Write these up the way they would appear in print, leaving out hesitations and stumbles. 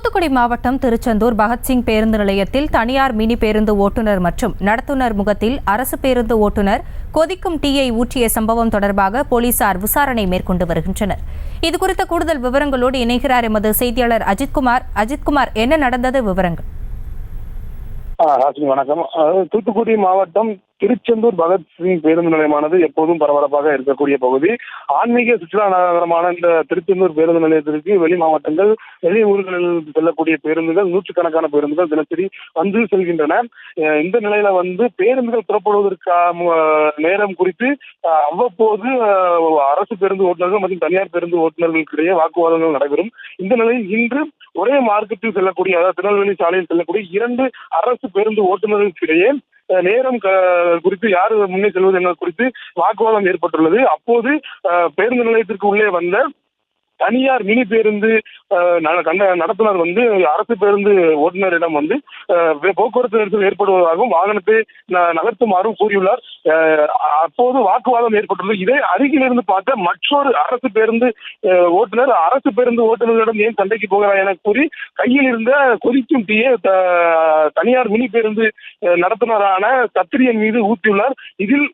தூத்துக்குடி மாவட்டம் திருச்செந்தூர் பகத்சிங் பேருந்து நிலையத்தில் தனியார் மினி பேருந்து ஓட்டுநர் மற்றும் நடத்துனர் முகத்தில் அரசு பேருந்து ஓட்டுநர் கொதிக்கும் டீயை ஊற்றிய சம்பவம் தொடர்பாக போலீசார் விசாரணை மேற்கொண்டு வருகின்றனர். இதுகுறித்த கூடுதல் விவரங்களோடு இணைகிறார் எமது செய்தியாளர் அஜித்குமார். என்ன நடந்தது? விவரங்கள். வணக்கம். தூத்துக்குடி மாவட்டம் திருச்செந்தூர் பகத்சிங் பேருந்து நிலையமானது எப்போதும் பரபரப்பாக இருக்கக்கூடிய பகுதி. ஆன்மீக சுற்றுலா நகரமான இந்த திருச்செந்தூர் பேருந்து நிலையத்திற்கு வெளி மாவட்டங்கள், வெளி ஊர்களில் செல்லக்கூடிய பேருந்துகள், நூற்றுக்கணக்கான பேருந்துகள் தினசரி வந்து செல்கின்றன. இந்த நிலையில பேருந்துகள் புறப்படுவதற்கான நேரம் குறித்து அவ்வப்போது அரசு பேருந்து ஓட்டுநர்கள் மற்றும் தனியார் பேருந்து ஓட்டுநர்களுக்கிடையே வாக்குவாதங்கள் நடைபெறும். இந்த நிலையில் இன்று ஒரே மார்க்கெட்டில் செல்லக்கூடிய, அதாவது திருநெல்வேலி சாலையில் செல்லக்கூடிய 2 அரசு பேருந்து ஓட்டுநர்களுக்கிடையே நேரம் குறித்து யாரு முன்னே செல்வது என்பது குறித்து வாக்குவாதம் ஏற்பட்டுள்ளது. அப்போது பேருந்து நிலையத்திற்கு உள்ளே வந்த தனியார் மினி பேருந்து நடத்துனர் அரசு பேருந்து ஓட்டுநரிடம் போக்குவரத்து நெரிசல் ஏற்படுவதாகவும் வாகனத்தை நகர்த்துமாறும் கூறியுள்ளார். அப்போது வாக்குவாதம் ஏற்பட்டுள்ளது. இதை அருகிலிருந்து பார்த்த மற்றொரு அரசு பேருந்து ஓட்டுநர் அரசு பேருந்து ஓட்டுநர்களிடம் ஏன் சண்டைக்கு போகிறார் என கூறி கையில் இருந்த கொதிக்கும் டீயை தனியார் மினி பேருந்து நடத்துனரான சத்திரியன் மீது ஊற்றியுள்ளார். இதில்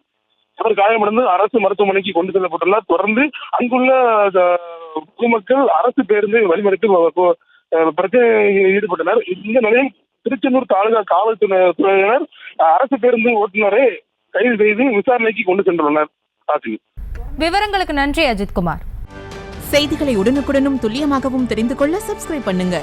அவர் காயமடைந்து அரசு மருத்துவமனைக்கு கொண்டு செல்லப்பட்டுள்ளார். தொடர்ந்து அங்குள்ள பொதுமக்கள் அரசு பேருந்து வழிமறித்து பிரச்சனையில் ஈடுபட்டனர். இந்த நிலையில் திருச்செந்தூர் தாலுகா காவல்துறையினர் அரசு பேருந்து ஓட்டுநரை கைது செய்து விசாரணைக்கு கொண்டு சென்றுள்ளனர். விவரங்களுக்கு நன்றி அஜித்குமார். செய்திகளை உடனுக்குடனும் துல்லியமாகவும் தெரிந்து கொள்ள சப்ஸ்கிரைப் பண்ணுங்க.